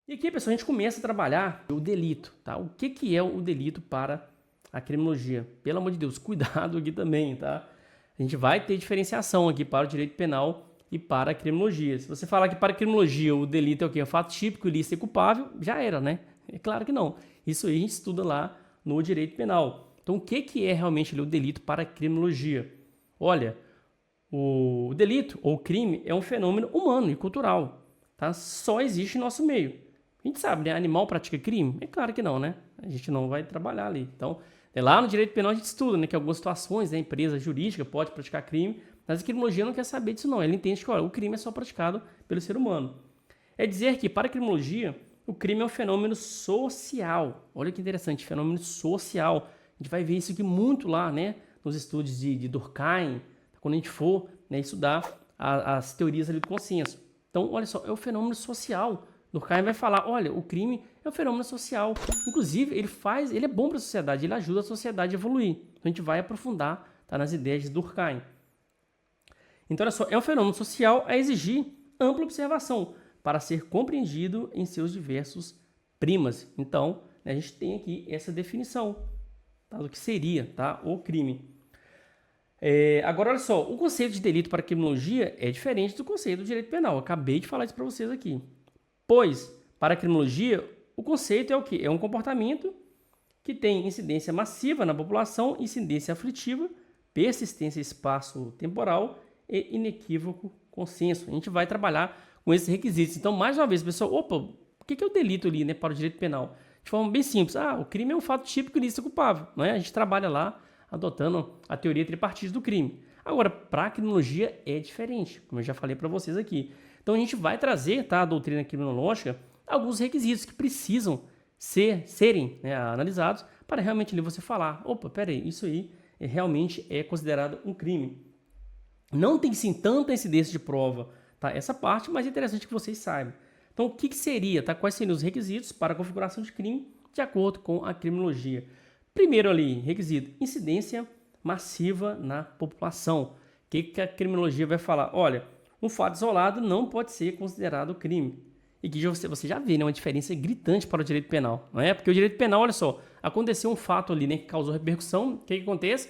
E aqui, pessoal, a gente começa a trabalhar o delito, tá? O que é o delito para a criminologia? Pelo amor de Deus, cuidado aqui também, tá? A gente vai ter diferenciação aqui para o direito penal e para a criminologia. Se você falar que para a criminologia o delito é o quê? É um fato típico, ilícito e culpável, já era, né? É claro que não. Isso aí a gente estuda lá no direito penal. Então, o que é realmente ali, o delito para a criminologia? Olha, o delito ou crime é um fenômeno humano e cultural, tá? Só existe em nosso meio. A gente sabe, né? Animal pratica crime? É claro que não, né? A gente não vai trabalhar ali. Então, lá no direito penal a gente estuda, né, que algumas situações, né, a empresa jurídica pode praticar crime, mas a criminologia não quer saber disso não. Ela entende que olha, o crime é só praticado pelo ser humano. É dizer que, para a criminologia, o crime é um fenômeno social. Olha que interessante, fenômeno social. A gente vai ver isso aqui muito lá, né, nos estudos de Durkheim, quando a gente for, né, estudar as teorias ali do consenso. Então, olha só, é o fenômeno social. Durkheim vai falar, olha, o crime é um fenômeno social. Inclusive, ele é bom para a sociedade, ele ajuda a sociedade a evoluir. Então, a gente vai aprofundar, tá, nas ideias de Durkheim. Então, olha só, é um fenômeno social a exigir ampla observação para ser compreendido em seus diversos primas. Então, né, a gente tem aqui essa definição, tá, do que seria, tá, o crime. Agora, olha só, o conceito de delito para a criminologia é diferente do conceito do direito penal. Eu acabei de falar isso para vocês aqui. Pois, para a criminologia, o conceito é o quê? É um comportamento que tem incidência massiva na população, incidência aflitiva, persistência espaço-temporal e inequívoco consenso. A gente vai trabalhar com esses requisitos. Então, mais uma vez, pessoal, o que é o delito ali, né, para o direito penal? De forma bem simples. O crime é um fato típico, ilícito e culpável. Não é? A gente trabalha lá adotando a teoria tripartite do crime. Agora, para a criminologia é diferente, como eu já falei para vocês aqui. Então, a gente vai trazer, tá, a doutrina criminológica, alguns requisitos que precisam serem, né, analisados para realmente ali você falar, peraí, isso aí realmente é considerado um crime. Não tem sim tanta incidência de prova, tá, essa parte, mas é interessante que vocês saibam. Então, o que seria, tá? Quais seriam os requisitos para a configuração de crime de acordo com a criminologia? Primeiro ali, requisito, incidência massiva na população. O que a criminologia vai falar? Olha, um fato isolado não pode ser considerado crime. E que você já vê, né, uma diferença gritante para o direito penal, não é? Porque o direito penal, olha só, aconteceu um fato ali, né, que causou repercussão, o que acontece?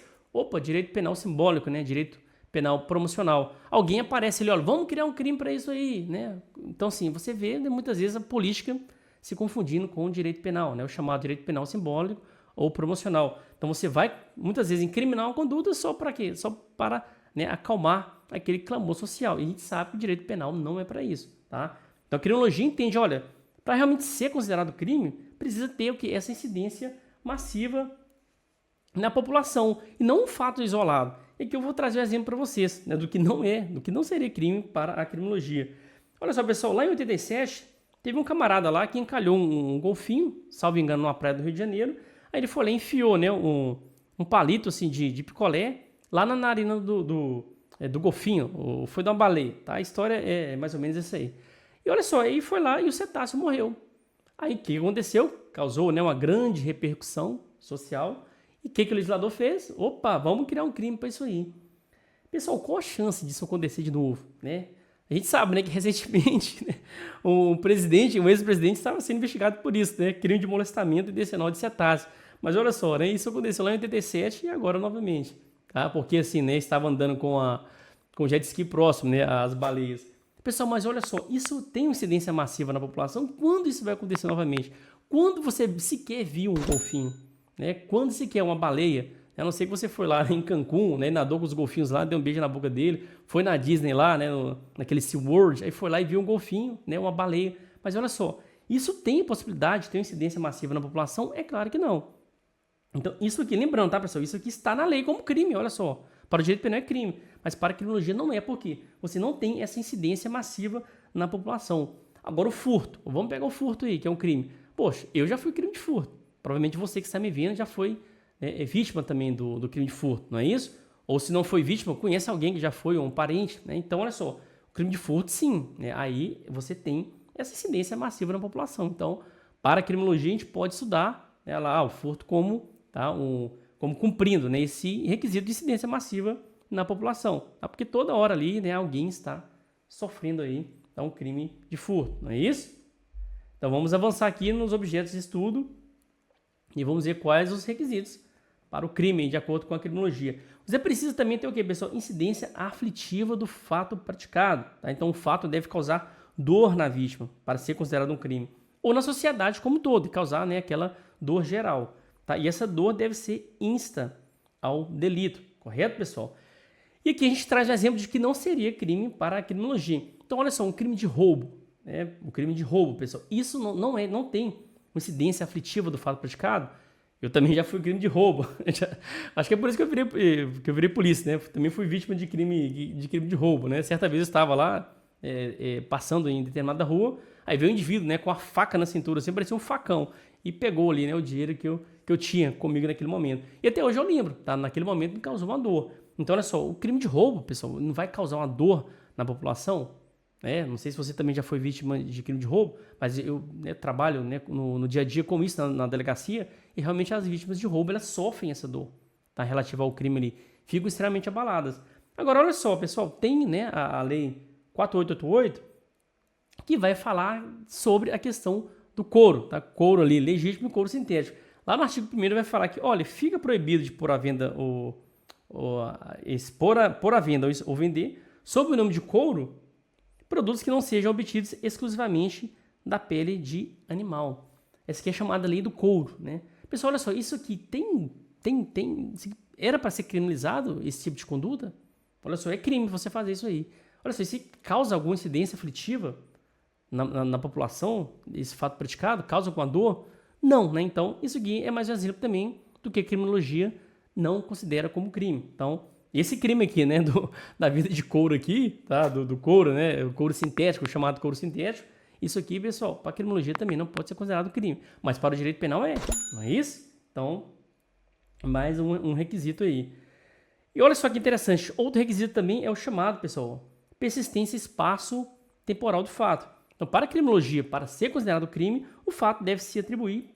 Direito penal simbólico, né, direito penal promocional. Alguém aparece ali, olha, vamos criar um crime para isso aí, né? Então, assim, você vê, né, muitas vezes a política se confundindo com o direito penal, né, o chamado direito penal simbólico ou promocional. Então, você vai, muitas vezes, incriminar uma conduta só para quê? Só para, né, acalmar aquele clamor social. E a gente sabe que o direito penal não é para isso, tá? Então, a criminologia entende, olha, para realmente ser considerado crime, precisa ter o quê? Essa incidência massiva na população, e não um fato isolado. E aqui eu vou trazer um exemplo para vocês, né, do que não seria crime para a criminologia. Olha só, pessoal, lá em 87, teve um camarada lá que encalhou um golfinho, salvo engano, numa praia do Rio de Janeiro. Aí ele foi lá e enfiou, né, um palito assim, de picolé lá na narina do golfinho, foi de uma baleia, tá? A história é mais ou menos essa aí. E olha só, aí foi lá e o cetáceo morreu. Aí o que aconteceu? Causou, né, uma grande repercussão social. E o que o legislador fez? Vamos criar um crime para isso aí. Pessoal, qual a chance disso acontecer de novo, né? A gente sabe, né, que recentemente, né, um ex-presidente estava sendo investigado por isso, né? Crime de molestamento intencional de cetáceo. Mas olha só, né, isso aconteceu lá em 87 e agora novamente, tá? Porque assim, né, estava andando com o jet ski próximo, né, às baleias. Pessoal, mas olha só, isso tem uma incidência massiva na população? Quando isso vai acontecer novamente? Quando você sequer viu um golfinho, né? Quando sequer uma baleia? A não ser que você foi lá em Cancún, né, nadou com os golfinhos lá, deu um beijo na boca dele, foi na Disney lá, né, naquele SeaWorld, aí foi lá e viu um golfinho, né, uma baleia. Mas olha só, isso tem possibilidade de ter uma incidência massiva na população? É claro que não. Então, isso aqui, lembrando, tá, pessoal? Isso aqui está na lei como crime, olha só. Para o direito penal é crime, mas para a criminologia não é, porque você não tem essa incidência massiva na população. Agora o furto, vamos pegar o furto aí, que é um crime. Poxa, eu já fui crime de furto. Provavelmente você que está me vendo já foi vítima também do crime de furto, não é isso? Ou se não foi vítima, conhece alguém que já foi, ou um parente, né? Então, olha só, o crime de furto, sim, né? Aí você tem essa incidência massiva na população. Então, para a criminologia, a gente pode estudar, né, o furto como, tá, como cumprindo, né, esse requisito de incidência massiva na população, tá? Porque toda hora ali, né, alguém está sofrendo aí, tá, um crime de furto, não é isso? Então vamos avançar aqui nos objetos de estudo e vamos ver quais os requisitos para o crime, de acordo com a criminologia. Você precisa também ter o quê, pessoal? Incidência aflitiva do fato praticado, tá? Então o fato deve causar dor na vítima para ser considerado um crime, ou na sociedade como um todo, e causar, né, aquela dor geral, tá? E essa dor deve ser insta ao delito, correto, pessoal? E aqui a gente traz um exemplo de que não seria crime para a criminologia. Então, olha só, um crime de roubo, né? Um crime de roubo, pessoal. Isso não tem uma incidência aflitiva do fato praticado. Eu também já fui crime de roubo. Acho que é por isso que eu virei polícia, né? Também fui vítima de crime de roubo, né? Certa vez eu estava lá passando em determinada rua, aí veio um indivíduo, né, com a faca na cintura, assim, parecia um facão, e pegou ali, né, o dinheiro que eu tinha comigo naquele momento. E até hoje eu lembro, tá? Naquele momento me causou uma dor. Então, olha só, o crime de roubo, pessoal, não vai causar uma dor na população? Não sei se você também já foi vítima de crime de roubo, mas eu, né, trabalho, né, no dia a dia com isso na delegacia, e realmente as vítimas de roubo, elas sofrem essa dor, tá, relativa ao crime ali, ficam extremamente abaladas. Agora, olha só, pessoal, tem, né, a lei 4888, que vai falar sobre a questão do couro, tá? Couro ali, legítimo e couro sintético. Lá no artigo 1º vai falar que, olha, fica proibido de pôr à venda pôr à venda ou vender, sob o nome de couro, produtos que não sejam obtidos exclusivamente da pele de animal. Essa aqui é chamada lei do couro, né? Pessoal, olha só, isso aqui era para ser criminalizado, esse tipo de conduta? Olha só, é crime você fazer isso aí. Olha só, se causa alguma incidência aflitiva na população, esse fato praticado, causa alguma dor? Não, né? Então, isso aqui é mais um exemplo também do que a criminologia não considera como crime. Então, esse crime aqui, né, da vida de couro aqui, tá? Do couro, né? O couro sintético, chamado couro sintético, isso aqui, pessoal, para a criminologia também não pode ser considerado crime, mas para o direito penal não é isso? Então, mais um requisito aí. E olha só que interessante, outro requisito também é o chamado, pessoal, persistência espaço-temporal do fato. Então, para a criminologia, para ser considerado crime, o fato deve se atribuir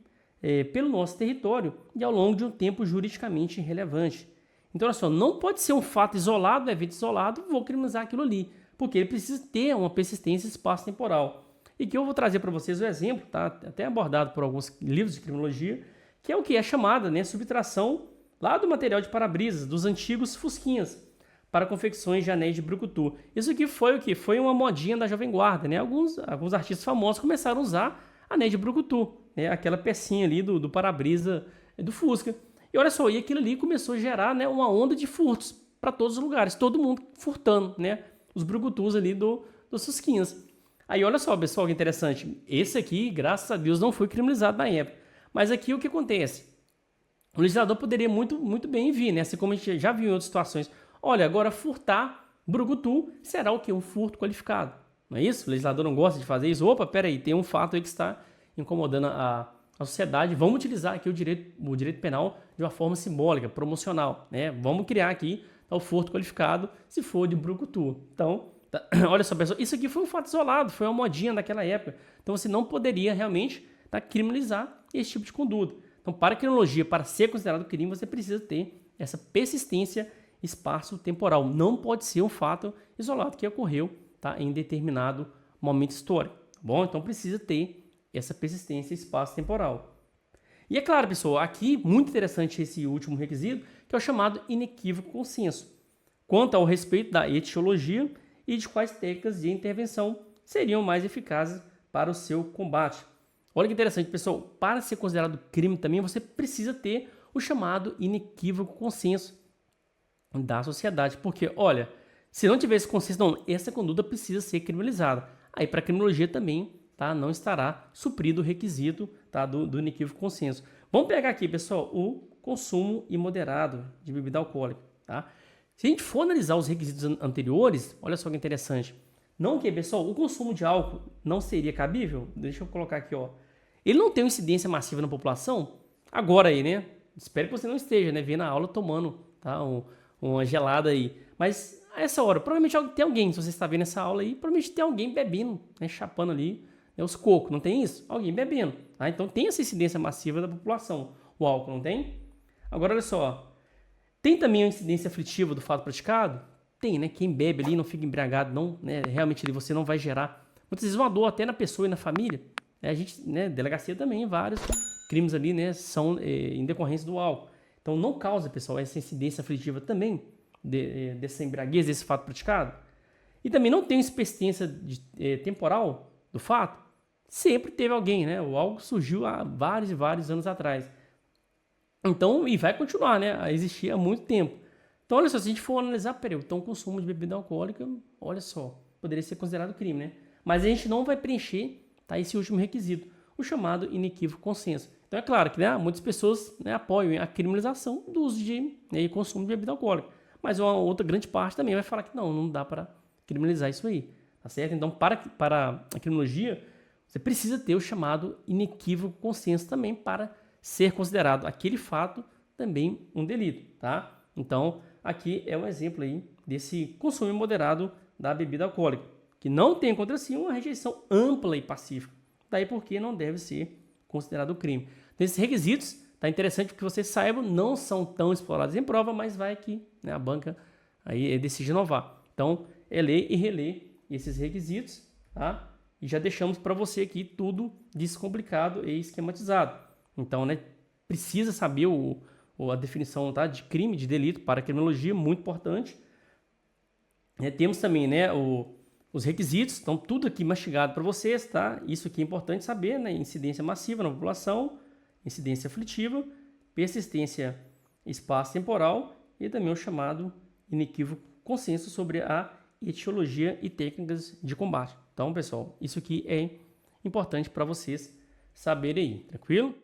pelo nosso território e ao longo de um tempo juridicamente relevante. Então, olha só, não pode ser um fato isolado, um evento isolado, vou criminalizar aquilo ali, porque ele precisa ter uma persistência espaço-temporal. E que eu vou trazer para vocês o exemplo, tá? Até abordado por alguns livros de criminologia, que é o que é chamada, né, subtração lá do material de para-brisas, dos antigos fusquinhas, para confecções de anéis de brucutu. Isso aqui foi o que? Foi uma modinha da Jovem Guarda, né? Alguns artistas famosos começaram a usar anéis de brucutu, né? Aquela pecinha ali do para-brisa do Fusca. E olha só, e aquilo ali começou a gerar, né, uma onda de furtos para todos os lugares, todo mundo furtando, né, os brucutus ali dos Fusquinhas. Aí olha só, pessoal, que interessante. Esse aqui, graças a Deus, não foi criminalizado na época. Mas aqui o que acontece? O legislador poderia muito bem vir, né? Assim como a gente já viu em outras situações. Olha, agora furtar brucutu será o quê? Um furto qualificado. Não é isso? O legislador não gosta de fazer isso. Opa, peraí, tem um fato aí que está incomodando a sociedade. Vamos utilizar aqui o direito penal de uma forma simbólica, promocional, né? Vamos criar aqui o furto qualificado se for de brucutu. Então, olha só, pessoal, isso aqui foi um fato isolado, foi uma modinha daquela época. Então, você não poderia realmente criminalizar esse tipo de conduta. Então, para a criminologia, para ser considerado crime, você precisa ter essa persistência espaço-temporal. Não pode ser um fato isolado que ocorreu, tá, em determinado momento histórico. Tá bom? Então, precisa ter essa persistência espaço-temporal. E é claro, pessoal, aqui, muito interessante esse último requisito, que é o chamado inequívoco consenso, quanto ao respeito da etiologia e de quais técnicas de intervenção seriam mais eficazes para o seu combate. Olha que interessante, pessoal, para ser considerado crime também, você precisa ter o chamado inequívoco consenso da sociedade, porque, olha, se não tiver esse consenso, não, essa conduta precisa ser criminalizada. Aí, para a criminologia também, tá, não estará suprido o requisito, tá, do inequívoco consenso. Vamos pegar aqui, pessoal, o consumo imoderado de bebida alcoólica, tá? Se a gente for analisar os requisitos anteriores, olha só que interessante. Não que, pessoal, o consumo de álcool não seria cabível? Deixa eu colocar aqui, ó. Ele não tem uma incidência massiva na população? Agora aí, né? Espero que você não esteja, né, vendo a aula tomando, tá, uma gelada aí. Mas a essa hora, provavelmente tem alguém, se você está vendo essa aula aí, provavelmente tem alguém bebendo, né, chapando ali, né, os cocos, não tem isso? Alguém bebendo, tá? Então tem essa incidência massiva da população. O álcool não tem? Agora, olha só. Tem também a incidência aflitiva do fato praticado? Tem, né? Quem bebe ali não fica embriagado, não, né? Realmente ali você não vai gerar muitas vezes uma dor até na pessoa e na família. A gente, né? Delegacia também, vários crimes ali, né? São em decorrência do álcool. Então não causa, pessoal, essa incidência aflitiva também dessa embriaguez, desse fato praticado. E também não tem persistência temporal do fato. Sempre teve alguém, né? O algo surgiu há vários e vários anos atrás. Então, e vai continuar, né? A existir há muito tempo. Então, olha só, se a gente for analisar, peraí, então o consumo de bebida alcoólica, olha só, poderia ser considerado crime, né? Mas a gente não vai preencher, tá, esse último requisito, o chamado inequívoco consenso. Então, é claro que, né, muitas pessoas, né, apoiam a criminalização do uso e consumo de bebida alcoólica. Mas uma outra grande parte também vai falar que não dá para criminalizar isso aí, tá certo? Então, para a criminologia, você precisa ter o chamado inequívoco consenso também para ser considerado aquele fato também um delito, tá? Então, aqui é um exemplo aí desse consumo moderado da bebida alcoólica, que não tem contra si uma rejeição ampla e pacífica. Daí porque não deve ser considerado crime. Então, esses requisitos, tá interessante que vocês saibam, não são tão explorados em prova, mas vai que, né, a banca aí decide inovar. Então, é ler e reler esses requisitos, tá? E já deixamos para você aqui tudo descomplicado e esquematizado. Então, né, precisa saber a definição, tá, de crime, de delito para a criminologia, muito importante. Temos também, né, os requisitos, então tudo aqui mastigado para vocês, tá? Isso aqui é importante saber, né? Incidência massiva na população, incidência aflitiva, persistência espaço-temporal e também o chamado inequívoco consenso sobre a etiologia e técnicas de combate. Então, pessoal, isso aqui é importante para vocês saberem aí, tranquilo?